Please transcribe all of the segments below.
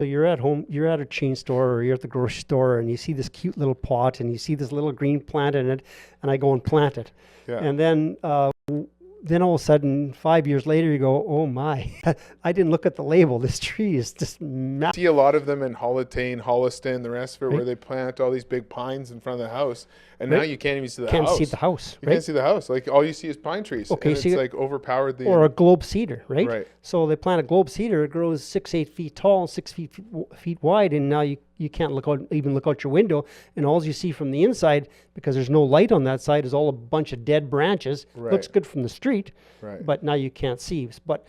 So you're at home, you're at a chain store or you're at the grocery store and you see this cute little pot and you see this little green plant in it, and I go and plant it. Yeah. And then all of a sudden, 5 years later, you go, oh my, I didn't look at the label. This tree is just massive. See a lot of them in Holliston, the rest of it, Right. where they plant all these big pines in front of the house, and now Right. you can't even see the Can't house. see the house, You right? can't see the house. Like all you see is pine trees. Okay, and so it's you- like overpowered the. Or a globe cedar, right? Right. So they plant a globe cedar. It grows 6-8 feet tall, 6 feet wide, and now you can't even look out your window, and all you see from the inside, because there's no light on that side, is all a bunch of dead branches. Right. Looks good from the street, Right. but now you can't see. But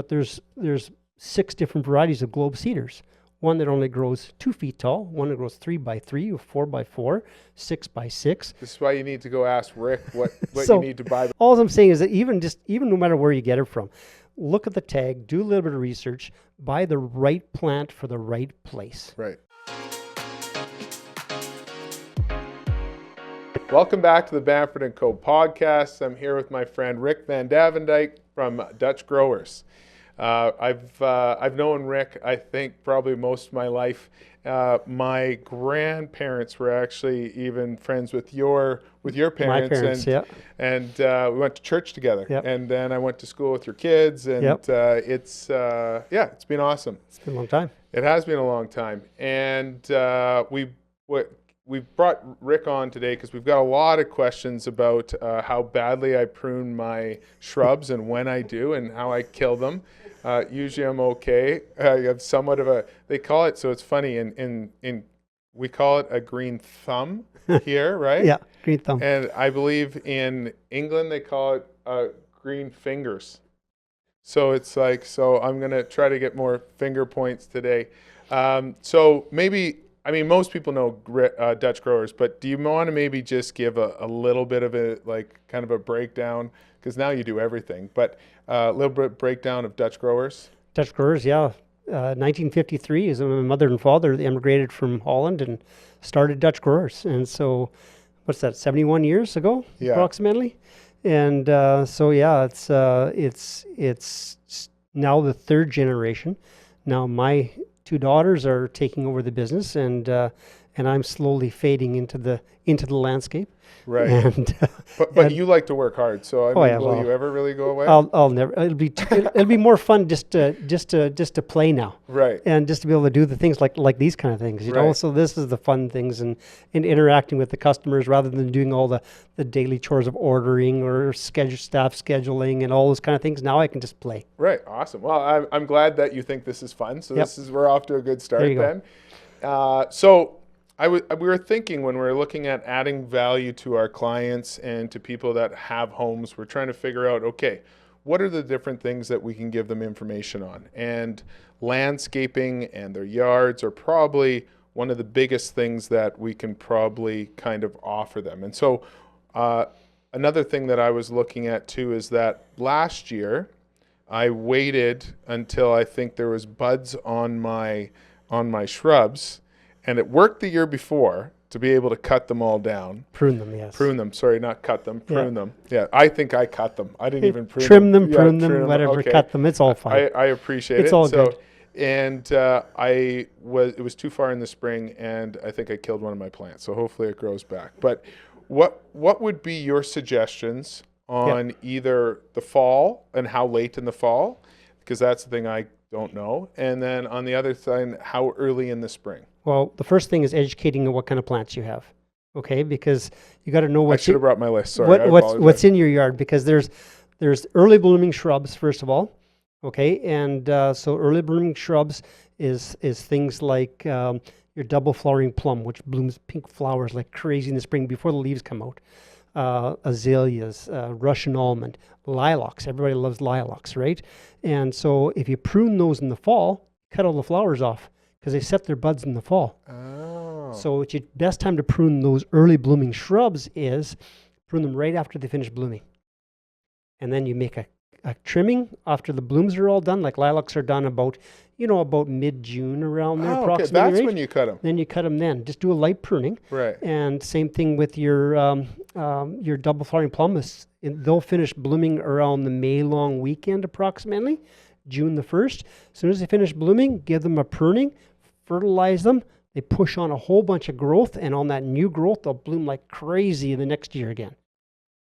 there's 6 different varieties of globe cedars. One that only grows 2 feet tall, one that grows 3x3 or 4x4, 6x6. This is why you need to go ask Rick what So- you need to buy. All I'm saying is that even no matter where you get it from, look at the tag, do a little bit of research, buy the right plant for the right place. Right. Welcome back to the Bamford & Co. podcast. I'm here with my friend Rick Van Duyvendyk from Dutch Growers. I've known Rick, I think, probably most of my life. My grandparents were actually even friends with your parents. My parents, yeah. And we went to church together. Yep. And then I went to school with your kids, and Yep. it's been awesome. It's been a long time. It has been a long time, and we've brought Rick on today because we've got a lot of questions about how badly I prune my shrubs and when I do and how I kill them. Usually I'm okay. I have somewhat of they call it, so it's funny, we call it a green thumb here, right? Yeah, green thumb. And I believe in England they call it green fingers. So it's like, I'm going to try to get more finger points today. So maybe, I mean, most people know Dutch Growers, but do you want to maybe just give a little bit of kind of a breakdown? Because now you do everything, but a little bit breakdown of Dutch Growers. Dutch Growers, yeah. 1953 is when my mother and father immigrated from Holland and started Dutch Growers. And so, what's that, 71 years ago, Yeah. approximately? And it's now the third generation. Now my 2 daughters are taking over the business, and I'm slowly fading into the landscape. Right. And But and you like to work hard, so will you ever really go away? I'll never. It'll be more fun just to play now. Right. And just to be able to do the things like these kind of things, you know. Right. So this is the fun things, and interacting with the customers rather than doing all the daily chores of ordering or staff scheduling and all those kind of things. Now I can just play. Right. Awesome. Well, I'm glad that you think this is fun. So Yep. we're off to a good start There you go. then. So we were thinking when we were looking at adding value to our clients and to people that have homes, we're trying to figure out, okay, what are the different things that we can give them information on? And landscaping and their yards are probably one of the biggest things that we can probably kind of offer them. And so another thing that I was looking at too is that last year I waited until I think there was buds on my shrubs, and it worked the year before to be able to cut them all down. Prune them, yes. Prune them, sorry, not cut them, prune them. Yeah, I think I cut them. I didn't even prune Trim them, Yeah, prune them, whatever, okay. cut them. It's all fine. I appreciate it. It's all good. And it was too far in the spring, and I think I killed one of my plants. So hopefully it grows back. But what would be your suggestions on either the fall and how late in the fall? Because that's the thing I don't know. And then on the other side, how early in the spring? Well, the first thing is educating on what kind of plants you have. Okay, because you got to know I what should have brought my list. Sorry, I what's apologize. in your yard, because there's early blooming shrubs first of all. Okay, and so early blooming shrubs is things like your double flowering plum, which blooms pink flowers like crazy in the spring before the leaves come out. Azaleas, Russian almond, lilacs. Everybody loves lilacs, right? And so if you prune those in the fall, cut all the flowers off because they set their buds in the fall. Oh. So it's your best time to prune those early blooming shrubs is prune them right after they finish blooming. And then you make a trimming after the blooms are all done, like lilacs are done about mid-June around there, Okay, approximately. that's right? when you cut them. Then you cut them then. Just do a light pruning. Right. And same thing with your double flowering plum. They'll finish blooming around the May long weekend approximately. June the 1st. As soon as they finish blooming, give them a pruning, fertilize them. They push on a whole bunch of growth, and on that new growth, they'll bloom like crazy the next year again.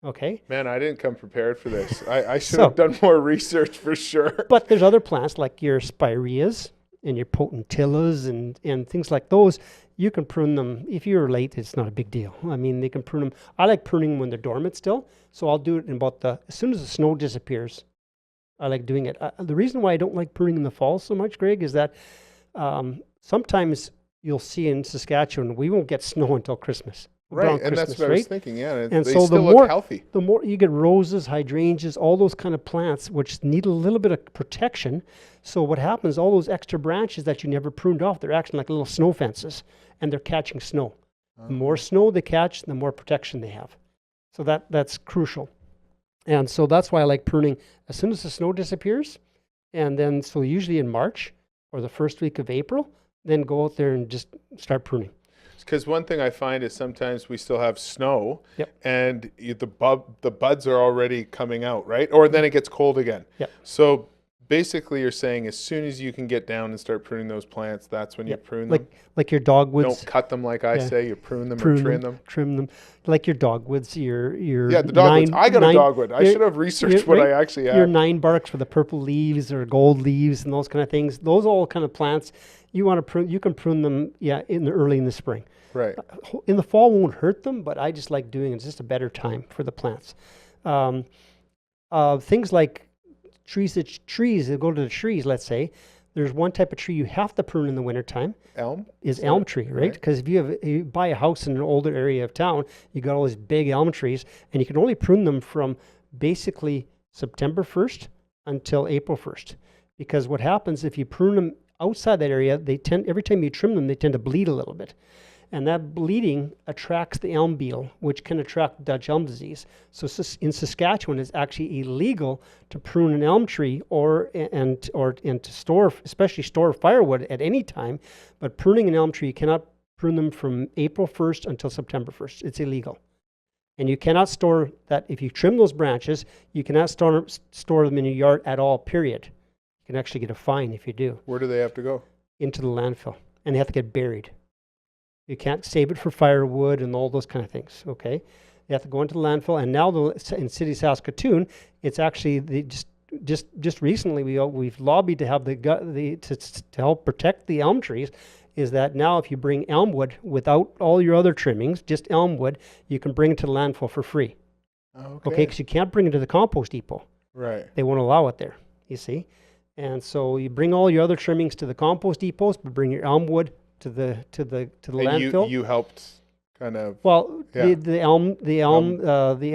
Okay? Man, I didn't come prepared for this. I should have done more research for sure. But there's other plants like your spireas and your potentillas and things like those. You can prune them. If you're late, it's not a big deal. I mean, they can prune them. I like pruning when they're dormant still. So I'll do it in about as soon as the snow disappears. I like doing it. The reason why I don't like pruning in the fall so much, Greg, is that sometimes you'll see in Saskatchewan, we won't get snow until Christmas. Right, and that's what I was thinking, yeah. And they so still look healthy. The more you get roses, hydrangeas, all those kind of plants, which need a little bit of protection. So what happens, all those extra branches that you never pruned off, they're acting like little snow fences, and they're catching snow. The more snow they catch, the more protection they have. So that's crucial. And so that's why I like pruning as soon as the snow disappears. And then, so usually in March or the first week of April, then go out there and just start pruning. Because one thing I find is sometimes we still have snow, Yep. and the buds are already coming out, right? Or then it gets cold again. Yep. So basically you're saying as soon as you can get down and start pruning those plants, that's when you prune them? Like your dogwoods. Don't cut them like I say, you prune them or trim them. Trim them. Like your dogwoods, your Yeah, the dogwoods. I got a dogwood. I should have researched what I actually had. Your 9 barks for the purple leaves or gold leaves and those kind of things. Those all kind of plants you want to prune. You can prune them, early in the spring. Right. In the fall won't hurt them, but I just like doing it. It's just a better time for the plants. Things like trees that go to the trees, let's say, there's one type of tree you have to prune in the wintertime. Elm? Elm tree, right? Because if you buy a house in an older area of town, you got all these big elm trees, and you can only prune them from basically September 1st until April 1st. Because what happens if you prune them outside that area, every time you trim them, they tend to bleed a little bit. And that bleeding attracts the elm beetle, which can attract Dutch elm disease. So in Saskatchewan, it's actually illegal to prune an elm tree or to store, especially store firewood at any time. But pruning an elm tree, you cannot prune them from April 1st until September 1st. It's illegal. And you cannot store that. If you trim those branches, you cannot store them in your yard at all, period. You can actually get a fine if you do. Where do they have to go? Into the landfill. And they have to get buried. You can't save it for firewood and all those kind of things, okay? They have to go into the landfill. And now in City Saskatoon, it's actually just recently we've lobbied to have to help protect the elm trees. Is that now if you bring elm wood without all your other trimmings, just elm wood, you can bring it to the landfill for free. Okay, because you can't bring it to the compost depot. Right. They won't allow it there. You see, and so you bring all your other trimmings to the compost depots, but bring your elm wood to the landfill. You helped kind of. Well, the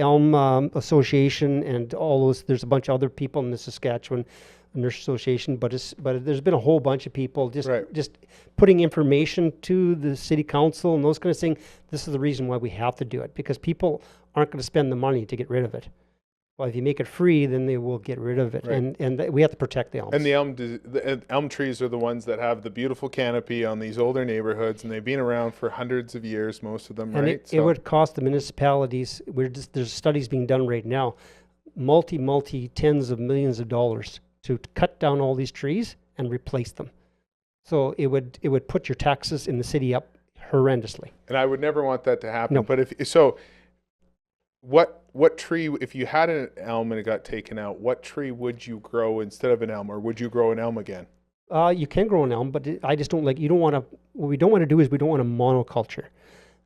elm association and all those. There's a bunch of other people in the Saskatchewan Nurse Association, but there's been a whole bunch of people just putting information to the city council and those kind of things. This is the reason why we have to do it, because people aren't going to spend the money to get rid of it. Well, if you make it free, then they will get rid of it, and we have to protect the elms. And the elm trees are the ones that have the beautiful canopy on these older neighborhoods, and they've been around for hundreds of years, most of them, and right? It would cost the municipalities. There's studies being done right now, multi tens of millions of dollars to cut down all these trees and replace them. So it would put your taxes in the city up horrendously. And I would never want that to happen. No. But what tree, if you had an elm and it got taken out, what tree would you grow instead of an elm, or would you grow an elm again? You can grow an elm, but I just don't like. What we don't want to do is we don't want a monoculture,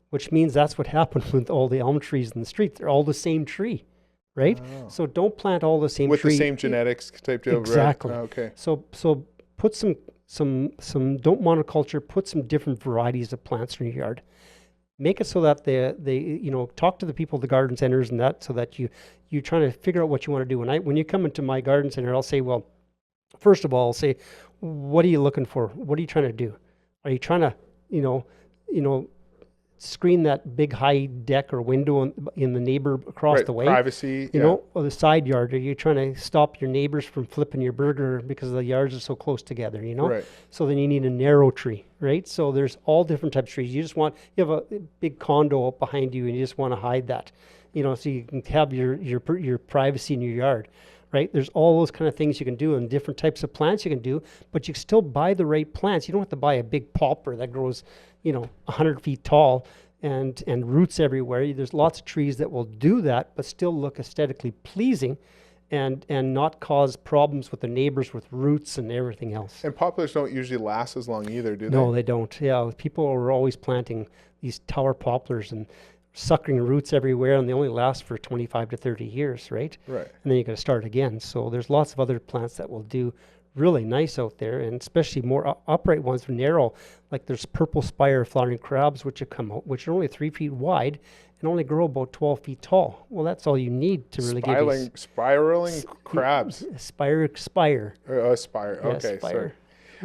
which means that's what happened with all the elm trees in the street. They're all the same tree. Right? Oh. So don't plant all the same with tree. the same genetics type deal. Exactly. Right? Okay. So put some don't monoculture, put some different varieties of plants in your yard. Make it so that they talk to the people at the garden centers and that, so that you're trying to figure out what you want to do. When you come into my garden center, I'll say, well, first of all, I'll say, what are you looking for? What are you trying to do? Are you trying to screen that big high deck or window in the neighbor across the way? Privacy, or the side yard? Are you trying to stop your neighbors from flipping your burger because the yards are so close together, Right. So then you need a narrow tree, right? So there's all different types of trees. You have a big condo up behind you and you just want to hide that, so you can have your privacy in your yard. right? There's all those kind of things you can do and different types of plants you can do, but you can still buy the right plants. You don't have to buy a big poplar that grows, 100 feet tall and roots everywhere. There's lots of trees that will do that, but still look aesthetically pleasing and not cause problems with the neighbors with roots and everything else. And poplars don't usually last as long either, do they? No, they don't. Yeah, people are always planting these tower poplars and suckering roots everywhere, and they only last for 25 to 30 years, right? Right. And then you got to start again. So there's lots of other plants that will do really nice out there, and especially more upright ones, narrow. Like there's purple spire flowering crabs, which have come out, which are only 3 feet wide and only grow about 12 feet tall. Well, that's all you need to really spiraling crabs. Spire. Spire. Yeah, Okay, spire. sorry.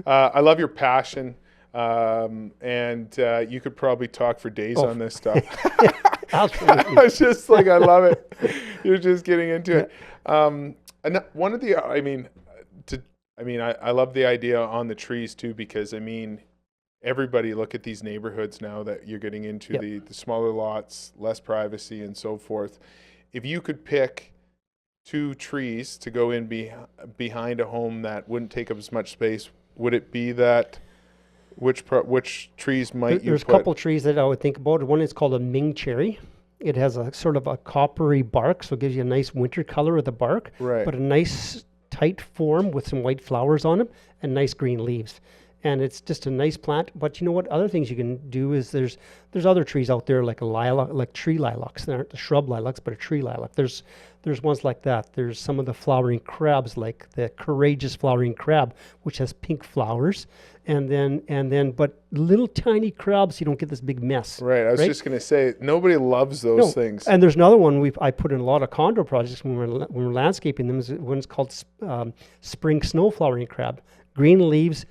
I love your passion, and you could probably talk for days on this stuff. Absolutely. It's just like, I love it. You're just getting into it. And one of the, I love the idea on the trees too, because everybody look at these neighborhoods now that you're getting into, the smaller lots, less privacy and so forth. If you could pick 2 trees to go in behind a home that wouldn't take up as much space, would it be that? Which trees might you put? There's a couple trees that I would think about. One is called a Ming cherry. It has a sort of a coppery bark, so it gives you a nice winter color of the bark, Right. but a nice tight form with some white flowers on it and nice green leaves. And it's just a nice plant. But you know what? Other things you can do is there's other trees out there like a lilac, like tree lilacs. They aren't the shrub lilacs, but a tree lilac. There's ones like that. There's some of the flowering crabs, like the courageous flowering crab, which has pink flowers. And then, but little tiny crabs, you don't get this big mess. Right. I was just going to say, nobody loves those things. And there's another one I put in a lot of condo projects when we're landscaping them. Is one's called spring snow flowering crab. Green leaves,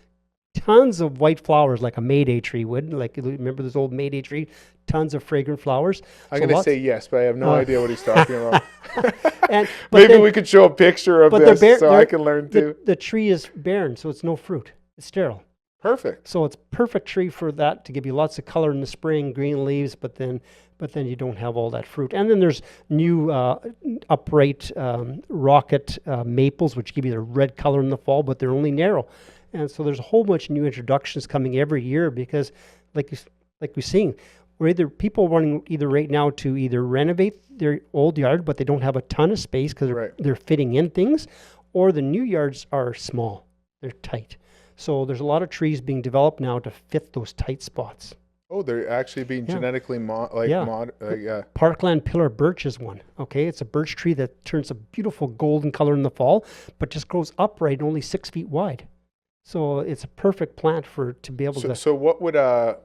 tons of white flowers like a Mayday tree would. Like, remember this old Mayday tree? Tons of fragrant flowers. I'm going to say yes, but I have no idea what he's talking about. Maybe we could show a picture of this so I can learn too. The tree is barren, so it's no fruit. It's sterile. Perfect. So it's perfect tree for that, to give you lots of color in the spring, green leaves, but then you don't have all that fruit. And then there's new upright rocket maples, which give you the red color in the fall, but they're only narrow. And so there's a whole bunch of new introductions coming every year because, like we're seeing, people wanting either right now to either renovate their old yard, but they don't have a ton of space because they're fitting in things, or the new yards are small, they're tight. So there's a lot of trees being developed now to fit those tight spots. Oh, they're actually being genetically Parkland pillar birch is one. Okay, it's a birch tree that turns a beautiful golden color in the fall, but just grows upright, only 6 feet wide. So it's a perfect plant to be able to. So what would a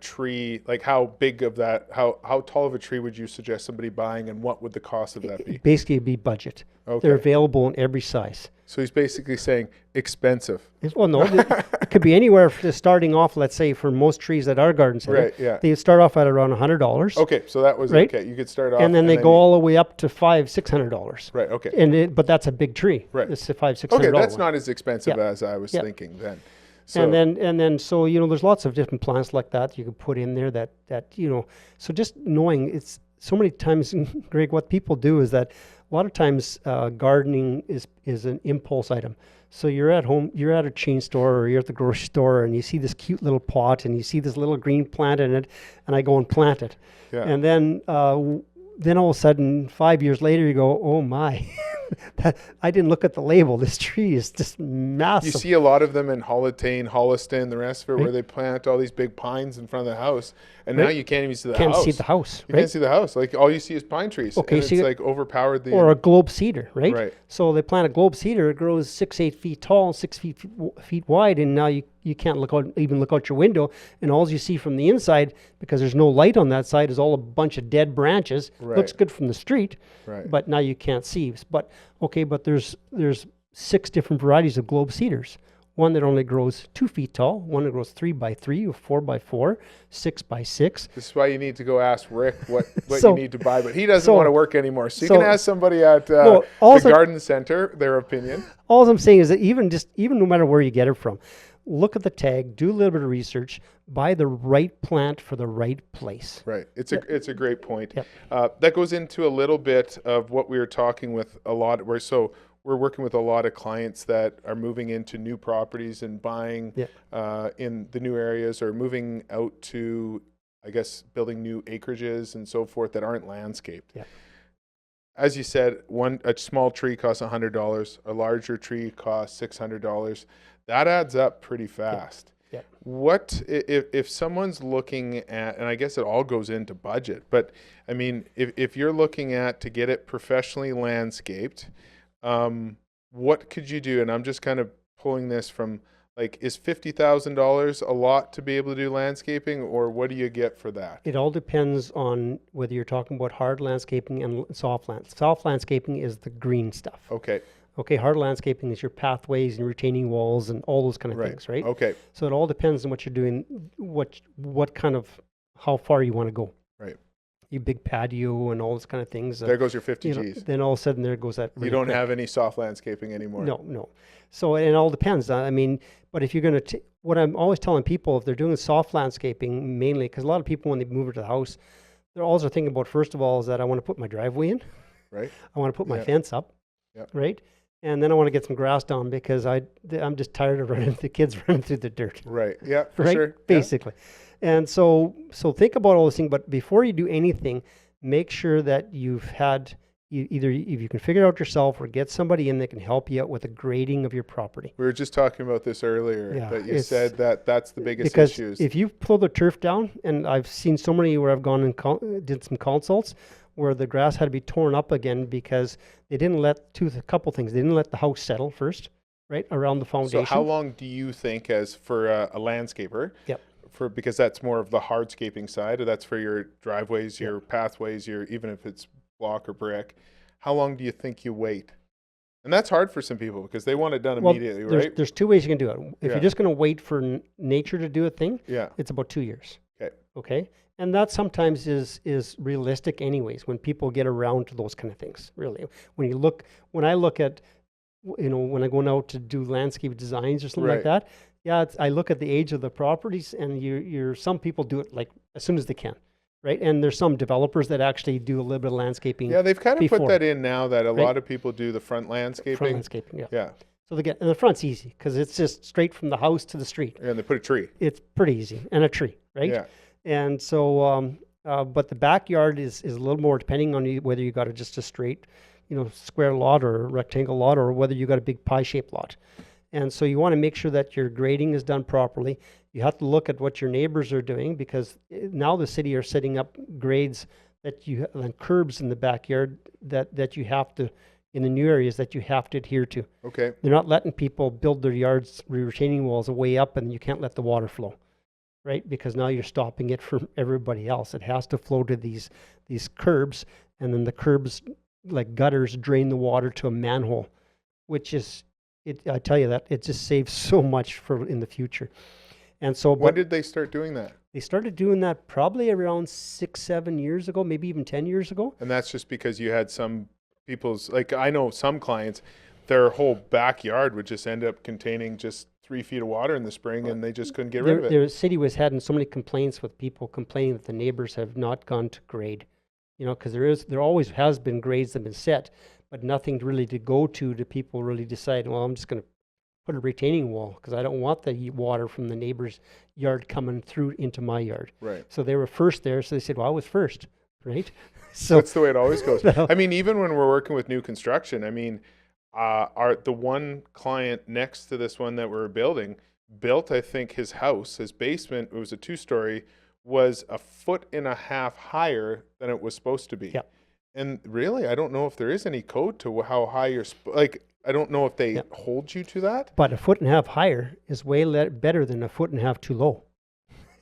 tree, like how big of that, how tall of a tree would you suggest somebody buying, and what would the cost of that be? Basically, it'd be budget. Okay. They're available in every size. So he's basically saying expensive. Well, no, it could be anywhere starting off, let's say, for most trees at our garden center. Right, yeah. They start off at around $100. Okay, so that was okay. You could start off. And then they go all the way up to $500-$600. Right, okay. But that's a big tree. Right. It's a $500-$600. Okay, that's not as expensive as I was thinking then. So. And then so there's lots of different plants like that you can put in there that so just knowing, it's so many times, Greg, what people do is that a lot of times gardening is an impulse item. So you're at home, you're at a chain store or you're at the grocery store and you see this cute little pot and you see this little green plant in it, and I go and plant it. Yeah. And then all of a sudden 5 years later you go, oh my, I didn't look at the label. This tree is just massive. You see a lot of them in Holliston, the rest of it, where they plant all these big pines in front of the house, and now you can't even see the house. Can't see the house. You can't see the house. Like all you see is pine trees. Okay, and so it's like overpowered the. Or a globe cedar, right? Right. So they plant a globe cedar. It grows 6-8 feet tall, 6 feet wide, and now you can't look out your window, and all you see from the inside, because there's no light on that side, is all a bunch of dead branches. Right. Looks good from the street, but now you can't see. But there's 6 different varieties of globe cedars. One that only grows 2 feet tall, one that grows 3 by 3 or 4 by 4, 6 by 6. This is why you need to go ask Rick what you need to buy, but he doesn't want to work anymore. So you can ask somebody at the garden center their opinion. All I'm saying is that even no matter where you get it from, look at the tag, do a little bit of research, buy the right plant for the right place. Right. It's a great point. Yep. That goes into a little bit of what we were talking with a lot. We're working with a lot of clients that are moving into new properties and buying in the new areas, or moving out to, I guess, building new acreages and so forth that aren't landscaped. Yeah. As you said, a small tree costs $100, a larger tree costs $600. That adds up pretty fast. Yeah. What if someone's looking at, and I guess it all goes into budget, but I mean, if you're looking at to get it professionally landscaped, what could you do? And I'm just kind of pulling this from, like, is $50,000 a lot to be able to do landscaping, or what do you get for that? It all depends on whether you're talking about hard landscaping and soft landscaping. Soft landscaping is the green stuff. Okay. Okay, hard landscaping is your pathways and retaining walls and all those kind of things, right? Okay. So it all depends on what you're doing, what kind of, how far you want to go. Right. You big patio and all those kind of things. There goes your 50 Gs. Then all of a sudden there goes that. You don't have any soft landscaping anymore. No. So it all depends. I mean, but if you're going to, what I'm always telling people, if they're doing soft landscaping mainly, because a lot of people when they move into the house, they're also thinking about, first of all, is that I want to put my driveway in. Right. I want to put my fence up. Yep. Right. And then I want to get some grass down because I'm just tired of the kids running through the dirt. Right. Yeah. For right. Sure. Basically. Yeah. And so think about all those things. But before you do anything, make sure that you've had either if you can figure it out yourself or get somebody in that can help you out with the grading of your property. We were just talking about this earlier. Yeah, that you said that's the biggest because issues. If you pull the turf down, and I've seen so many where I've gone and did some consults where the grass had to be torn up again because they didn't let a couple things. They didn't let the house settle first, right around the foundation. So how long do you think, as for a landscaper? Yep. Because that's more of the hardscaping side, or that's for your driveways, your pathways, even if it's block or brick. How long do you think you wait? And that's hard for some people because they want it done immediately, right? There's two ways you can do it. If you're just going to wait for nature to do a thing, it's about 2 years. Okay. And that sometimes is realistic anyways when people get around to those kind of things, really. When I look at, when I'm going out to do landscape designs or something like that, I look at the age of the properties, and some people do it like as soon as they can. Right, and there's some developers that actually do a little bit of landscaping. Yeah, they've kind of put that in now that a lot of people do the front landscaping. Front landscaping, yeah. So and the front's easy because it's just straight from the house to the street. And they put a tree. It's pretty easy, and a tree, right? Yeah. And so, but the backyard is a little more depending on whether you got just a straight, square lot or rectangle lot, or whether you got a big pie-shaped lot. And so you want to make sure that your grading is done properly. You have to look at what your neighbors are doing because now the city are setting up grades and curbs in the backyard that you have to, in the new areas, that you have to adhere to. Okay. They're not letting people build their yards, retaining walls way up, and you can't let the water flow, right? Because now you're stopping it from everybody else. It has to flow to these curbs, and then the curbs, like gutters, drain the water to a manhole, which is, I tell you that, it just saves so much for in the future. And so, when did they start doing that? They started doing that probably around 6-7 years ago, maybe even 10 years ago. And that's just because you had some people's, like I know some clients, their whole backyard would just end up containing just 3 feet of water in the spring, and they just couldn't get rid of it. The city was having so many complaints with people complaining that the neighbors have not gone to grade, because there always has been grades that have been set, but nothing really to go to people really decide, well, I'm just going to put a retaining wall because I don't want the water from the neighbor's yard coming through into my yard. Right. So they were first there, so they said, well, I was first, right? So that's the way it always goes. I mean, even when we're working with new construction, I mean, the one client next to this one that we're building built, I think, his house, his basement, it was a 2-story, was 1.5 feet higher than it was supposed to be. Yeah. And really, I don't know if there is any code to how high you're I don't know if they hold you to that. But 1.5 feet higher is way better than 1.5 feet too low.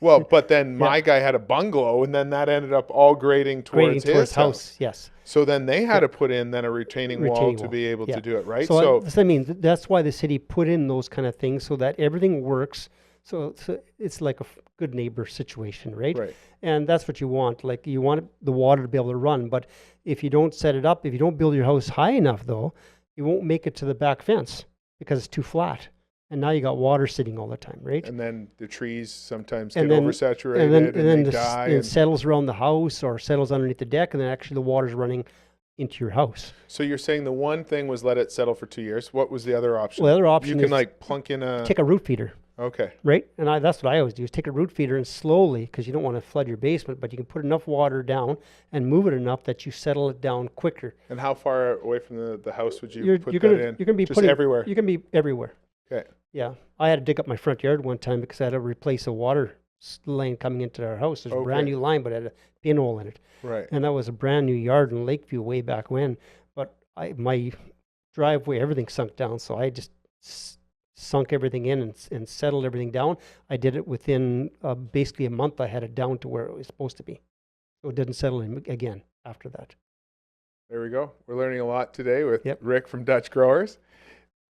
Well, but then my guy had a bungalow, and then that ended up all grading towards his house. Yes. So then they had to put in then a retaining wall to be able to do it, right? So I mean, that's why the city put in those kind of things so that everything works. So it's like a good neighbor situation, right? Right. And that's what you want. Like you want the water to be able to run. But if you don't set it up, if you don't build your house high enough, though, you won't make it to the back fence because it's too flat. and now you got water sitting all the time, right? And then the trees sometimes And get then- oversaturated and then they the die. it settles around the house or settles underneath the deck, and then actually the water's running into your house. So you're saying the one thing was let it settle for 2 years. What was the other option? Well, the other option you can is like plunk in a. take a root feeder, Okay. right? And that's what I always do, is take a root feeder and slowly, because you don't want to flood your basement, but you can put enough water down and move it enough that you settle it down quicker. And how far away from the house would you You're put gonna that in? you're gonna be Just putting everywhere. You're gonna be everywhere. Okay. Yeah, I had to dig up my front yard one time because I had to replace a water line coming into our house. There's a brand Okay. new line, but it had a pinhole in it. Right. And that was a brand new yard in Lakeview way back when. But my driveway, everything sunk down, so I just sunk everything in and settled everything down. I did it within basically a month. I had it down to where it was supposed to be, so it didn't settle in again after that. There we go. We're learning a lot today with Yep. Rick from Dutch Growers.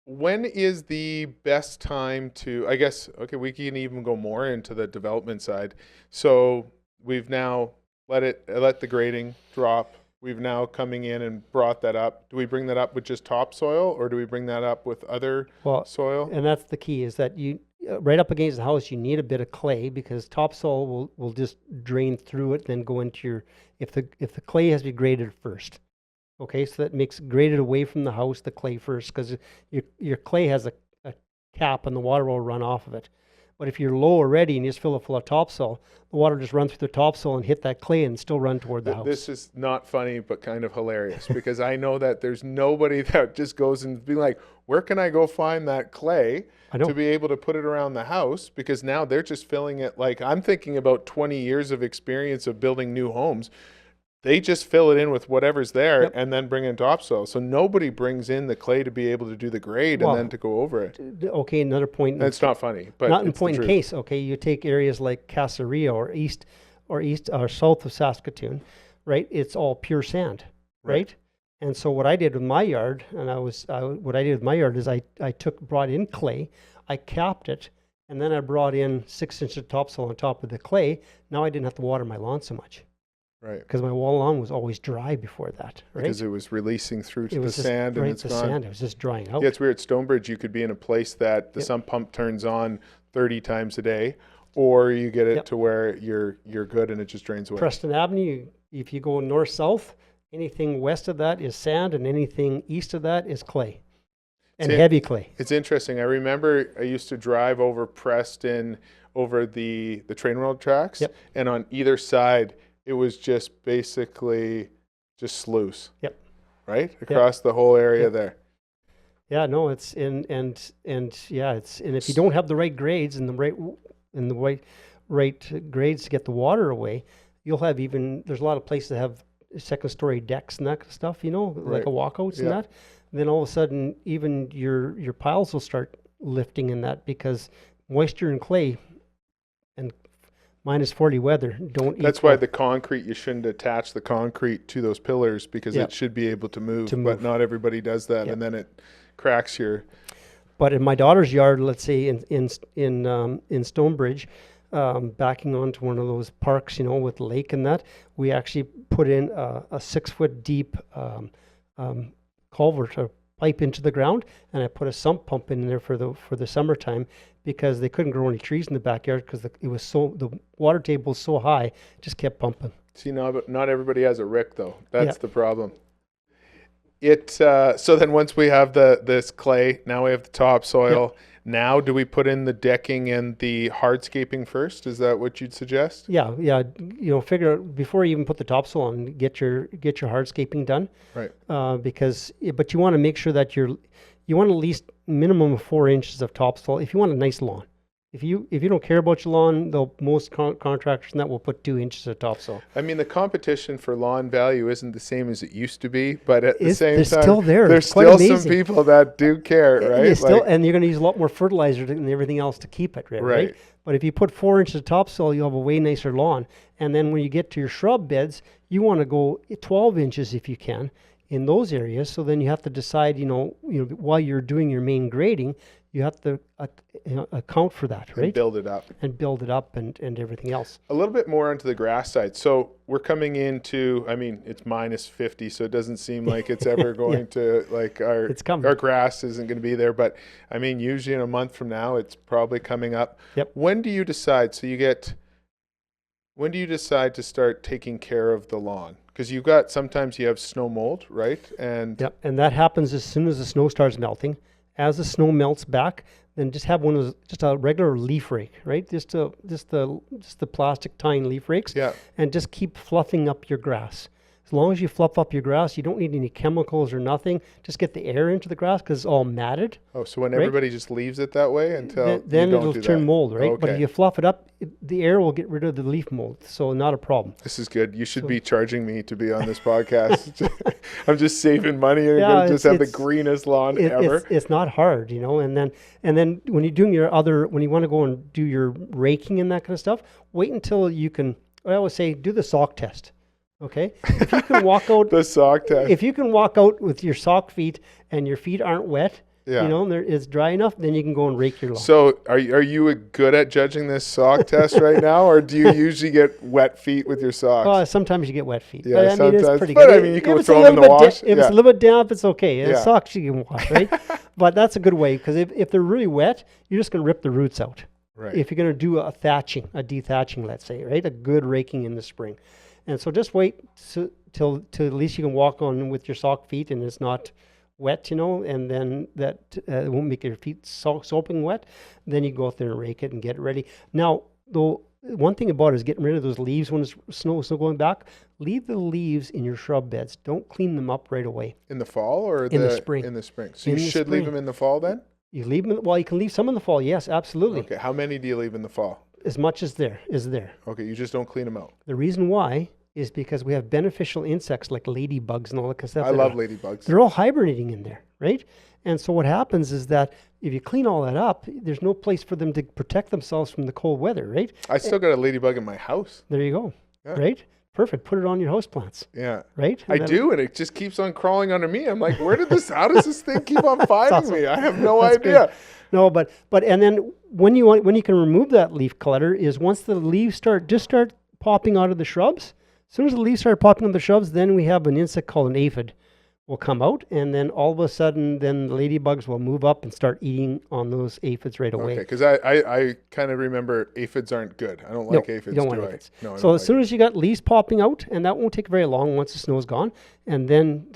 When is the best time to, I guess, okay, we can even go more into the development side. So we've now let the grading drop. We've now coming in and brought that up. Do we bring that up with just topsoil, or do we bring that up with other Well, soil? and that's the key, is that you right up against the house, you need a bit of clay, because topsoil will just drain through it, then go into your, if the clay has to be graded first. Okay, so that makes graded away from the house, the clay first, because your clay has a cap and the water will run off of it. But if you're low already and you just fill it full of topsoil, the water just runs through the topsoil and hit that clay and still run toward the house. This is not funny, but kind of hilarious, because I know that there's nobody that just goes and be like, where can I go find that clay I know. to be able to put it around the house? Because now they're just filling it. Like, I'm thinking about 20 years of experience of building new homes. They just fill it in with whatever's there. Yep. And then bring in topsoil. So nobody brings in the clay to be able to do the grade Well, and then to go over it. Okay, another point. And it's not funny, but Not in it's the point in truth. case. Okay, you take areas like Casaria or east or south of Saskatoon, right? It's all pure sand, right? And so what I did with my yard, what I did with my yard is I brought in clay, I capped it, and then I brought in 6 inches of topsoil on top of the clay. Now I didn't have to water my lawn so much, Right. because my lawn was always dry before that, right? Because it was releasing through to It the was just sand and right, it's the gone. sand. It was just drying out. Yeah, it's weird. Stonebridge, you could be in a place that the Yep. sump pump turns on 30 times a day, or you get it Yep. to where you're good and it just drains away. Preston Avenue, if you go north-south, anything west of that is sand, and anything east of that is clay, and See, heavy clay. It's interesting. I remember I used to drive over Preston, over the train road tracks, Yep. and on either side, it was just basically just sloughs. Yep. Right? Across the whole area Yep. there. Yeah, no, it's and yeah, it's, and if you don't have the right grades and the right grades to get the water away, you'll have there's a lot of places that have second story decks and that kind of stuff, like Right. a walkouts and Yeah. that. Then all of a sudden, even your piles will start lifting in that, because moisture and clay and minus 40 weather don't That's why equal. the concrete, you shouldn't attach the concrete to those pillars, because Yep. it should be able to move, To but move. not everybody does that. Yep. And then it cracks your, But in my daughter's yard, let's say in Stonebridge, backing onto one of those parks, with lake and that, we actually put in a 6-foot deep culvert or pipe into the ground, and I put a sump pump in there for the summertime, because they couldn't grow any trees in the backyard, because the water table was so high, it just kept pumping. see, not everybody has a Rick though. That's Yeah. the problem. So then once we have this clay, now we have the topsoil. Now do we put in the decking and the hardscaping first? Is that what you'd suggest? Yeah, figure out before you even put the topsoil on, get your hardscaping done. Right. But you want to make sure that you want at least minimum of 4 inches of topsoil if you want a nice lawn. If you don't care about your lawn, most contractors and that will put 2 inches of topsoil. I mean, the competition for lawn value isn't the same as it used to be, but at the same They're time, still there. there's It's quite still some amazing. people that do care, right? And you're going to use a lot more fertilizer and everything else to keep it, right? Right. But if you put 4 inches of topsoil, you'll have a way nicer lawn. And then when you get to your shrub beds, you want to go 12 inches if you can in those areas. So then you have to decide, while you're doing your main grading, you have to account for that, right? And build it up. And build it up and everything else. A little bit more onto the grass side. So we're coming into, I mean, it's minus 50, so it doesn't seem like it's ever going to, like, our grass isn't going to be there. But I mean, usually in a month from now, it's probably coming up. Yep. When do you decide? When do you decide to start taking care of the lawn? Because sometimes you have snow mold, right? And yep, and that happens as soon as the snow starts melting. As the snow melts back, then just have one of those, just a regular leaf rake, right? Just the plastic tying leaf rakes, yeah, and just keep fluffing up your grass. As long as you fluff up your grass, you don't need any chemicals or nothing. Just get the air into the grass because it's all matted. Oh, so when everybody just leaves it that way until then you don't it'll turn mold, right? Okay. But if you fluff it up, the air will get rid of the leaf mold, so not a problem. This is good. You should be charging me to be on this podcast. I'm just saving money and going to just have the greenest lawn ever. It's not hard, you know. And then when you're doing when you want to go and do your raking and that kind of stuff, wait until you can. I always say, do the sock test. Okay, if you can walk out the sock test. If you can walk out with your sock feet and your feet aren't wet, yeah, you know, and it's dry enough, then you can go and rake your lawn. So are you good at judging this sock test right now, or do you usually get wet feet with your socks? Well, sometimes you get wet feet. Yeah, but, I mean, it's pretty but good. I mean, you can throw them in the wash. If it's a little bit damp, it's okay. Yeah. Socks you can wash, right? But that's a good way, because if they're really wet, you're just going to rip the roots out. Right. If you're going to do a dethatching, let's say, right? A good raking in the spring. And so just wait till at least you can walk on with your sock feet and it's not wet, you know, and then that won't make your feet soaking wet. Then you go out there and rake it and get it ready. Now, though, one thing about it is getting rid of those leaves when it's snow going back. Leave the leaves in your shrub beds. Don't clean them up right away. In the fall or in the spring? In the spring. So you should leave them in the fall then? You leave them. Well, you can leave some in the fall. Yes, absolutely. Okay. How many do you leave in the fall? As much as there is there. Okay, you just don't clean them out. The reason why is because we have beneficial insects like ladybugs and all that kind of stuff. I love ladybugs. They're all hibernating in there, right? And so what happens is that if you clean all that up, there's no place for them to protect themselves from the cold weather, right? I still got a ladybug in my house. There you go, right? Perfect. Put it on your houseplants. Yeah. Right? I do, and it just keeps on crawling under me. I'm like, how does this thing keep on finding me? I have no idea. Great. No, but and then when you can remove that leaf clutter is once the leaves start popping out of the shrubs. As soon as the leaves start popping out of the shrubs, then we have an insect called an aphid will come out, and then all of a sudden, then the ladybugs will move up and start eating on those aphids right away. Okay, because I kind of remember aphids aren't good. I don't like aphids. You don't want aphids. No, so as soon as you got leaves popping out, and that won't take very long once the snow's gone, and then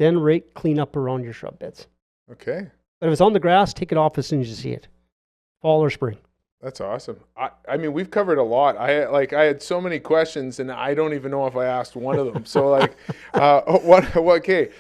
clean up around your shrub beds. Okay. But if it's on the grass, take it off as soon as you see it, fall or spring. That's awesome. I mean, we've covered a lot. I had so many questions, and I don't even know if I asked one of them. So okay.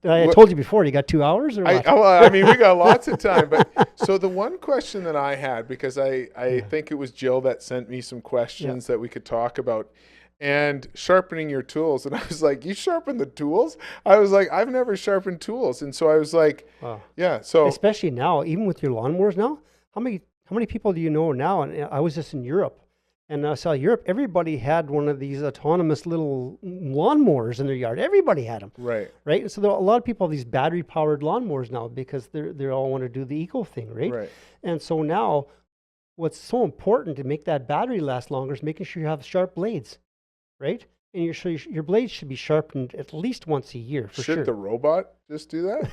I told you before, you got 2 hours or what? I mean, we got lots of time. But so the one question that I had, because I think it was Jill that sent me some questions that we could talk about, and sharpening your tools. And I was like, you sharpen the tools? I was like, I've never sharpened tools. And so I was like, yeah. So especially now, even with your lawnmowers now, how many people do you know now? And I was just in Europe, and I saw Europe. Everybody had one of these autonomous little lawnmowers in their yard. Everybody had them. Right. Right. And so there are a lot of people have these battery-powered lawnmowers now because they all want to do the eco thing, right? Right. And so now, what's so important to make that battery last longer is making sure you have sharp blades, right? And your blades should be sharpened at least once a year for sure. Should the robot just do that?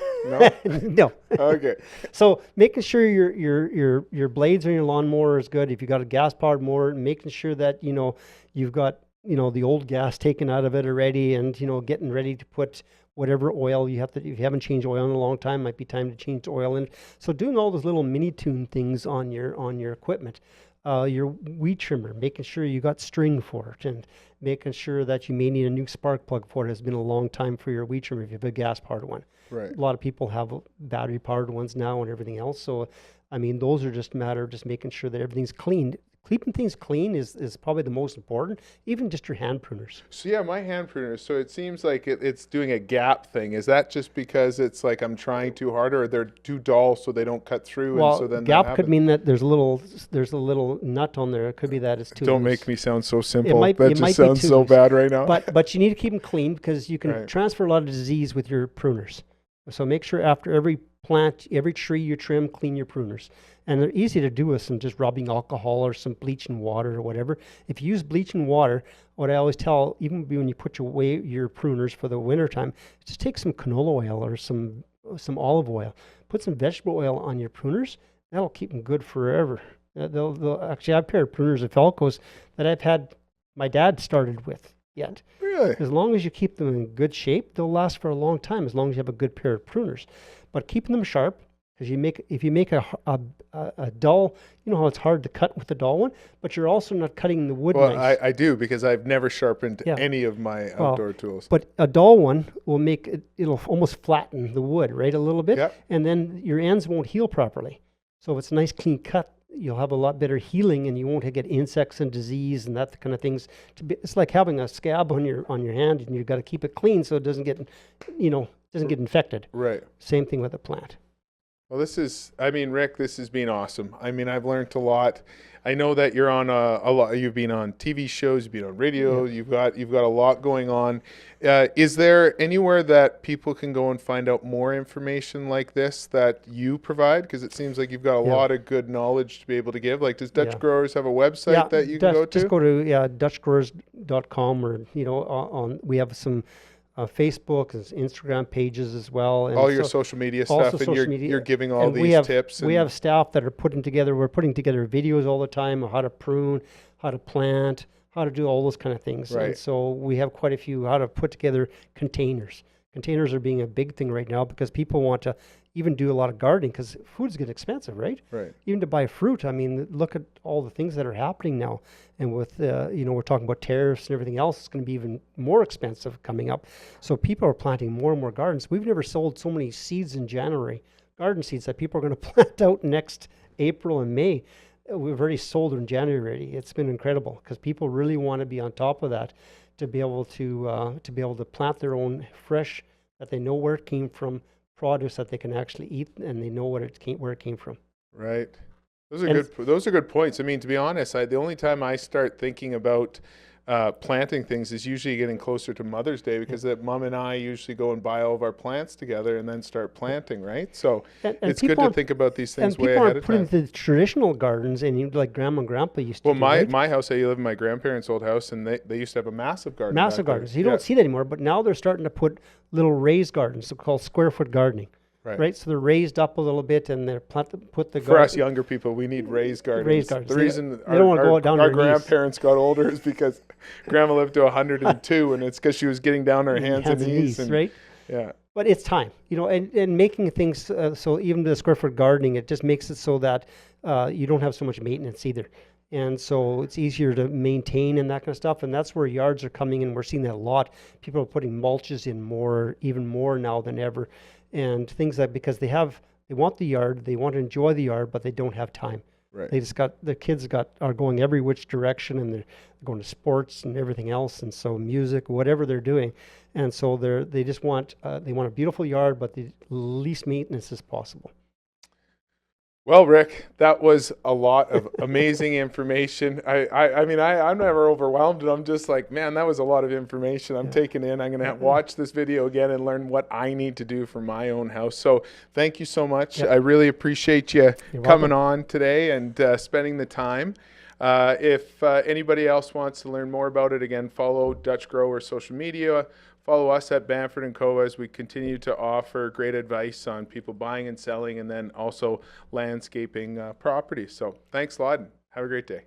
No. No. Okay. So making sure your blades on your lawnmower is good. If you got a gas-powered mower, making sure that you've got the old gas taken out of it already, and getting ready to put whatever oil you have to. If you haven't changed oil in a long time, might be time to change the oil in. So doing all those little mini tune things on your equipment. Your weed trimmer, making sure you got string for it, and making sure that you may need a new spark plug for it. It's been a long time for your weed trimmer if you have a gas-powered one. Right. A lot of people have battery-powered ones now and everything else. So, I mean, those are just a matter of just making sure that everything's clean. Keeping things clean is probably the most important, even just your hand pruners. So yeah, my hand pruners. So it seems like it's doing a gap thing. Is that just because it's like I'm trying too hard, or they're too dull so they don't cut through? Well, and so then gap could mean that there's a little nut on there. It could be that it's too Don't loose. make me sound so simple. It That just sounds so bad right now. But you need to keep them clean because you can transfer a lot of disease with your pruners. So make sure after every plant, every tree you trim, clean your pruners. And they're easy to do with some just rubbing alcohol or some bleach and water or whatever. If you use bleach and water, what I always tell, even when you put away your pruners for the winter time, just take some canola oil or some olive oil. Put some vegetable oil on your pruners. That'll keep them good forever. They'll actually, I have a pair of pruners of Falco's that I've had my dad started with yet. Really? As long as you keep them in good shape, they'll last for a long time as long as you have a good pair of pruners. But keeping them sharp, because if you make a dull, you know how it's hard to cut with a dull one, but you're also not cutting the wood Well, nice. I do, because I've never sharpened any of my outdoor tools. But a dull one will it'll almost flatten the wood, right, a little bit, Yep. and then your ends won't heal properly. So if it's a nice clean cut, you'll have a lot better healing, and you won't get insects and disease and that kind of things. It's like having a scab on your hand, and you've got to keep it clean so it doesn't get infected. Right. Same thing with a plant. Well, Rick, this has been awesome. I mean, I've learned a lot. I know that you're on a lot. You've been on TV shows, you've been on radio. Yeah. You've got a lot going on. Is there anywhere that people can go and find out more information like this that you provide? Because it seems like you've got a lot of good knowledge to be able to give. Like, does Dutch Growers have a website that you can go to? Just go to dutchgrowers.com, or we have some Facebook and Instagram pages as well. And all your social media stuff, and you're giving all these tips. We have staff that are we're putting together videos all the time on how to prune, how to plant, how to do all those kind of things. Right. And so we have quite a few, how to put together containers. Containers are being a big thing right now because people want to even do a lot of gardening because food's getting expensive, right? Right. Even to buy fruit, I mean, look at all the things that are happening now. And with, we're talking about tariffs and everything else, it's going to be even more expensive coming up. So people are planting more and more gardens. We've never sold so many seeds in January, garden seeds that people are going to plant out next April and May. We've already sold in January already. It's been incredible because people really want to be on top of that to be able to plant their own fresh, that they know where it came from, produce that they can actually eat, and they know where it came from. Right. Those are good points. I mean, to be honest, the only time I start thinking about planting things is usually getting closer to Mother's Day, because that Mom and I usually go and buy all of our plants together and then start planting, right? So it's good to think about these things way ahead of time. And people aren't putting the traditional gardens in like Grandma and Grandpa used to do. Well, right? my house, I live in my grandparents' old house, and they used to have a massive garden. Massive gardens. You don't see that anymore, but now they're starting to put little raised gardens, called square foot gardening. Right, so they're raised up a little bit, and they're put the. For us younger people, we need raised gardens. Raised gardens. The reason they don't want to go down our grandparents got older is because Grandma lived to 102, and it's because she was getting down on her hands and knees. Right. Yeah. But it's time, and making things so even the square foot gardening, it just makes it so that you don't have so much maintenance either. And so it's easier to maintain and that kind of stuff. And that's where yards are coming in. We're seeing that a lot. People are putting mulches in even more now than ever. And things because they want the yard, they want to enjoy the yard, but they don't have time. Right. They just the kids are going every which direction, and they're going to sports and everything else. And so music, whatever they're doing. And so they just want a beautiful yard, but the least maintenance as possible. Well, Rick, that was a lot of amazing information. I'm never overwhelmed, and I'm just like, man, that was a lot of information I'm taking in. I'm going to watch this video again and learn what I need to do for my own house. So thank you so much. I really appreciate you coming on today and spending the time. If anybody else wants to learn more about it, again, follow Dutch Grower social media. Follow us at Bamford & Co. as we continue to offer great advice on people buying and selling, and then also landscaping properties. So thanks a lot, and have a great day.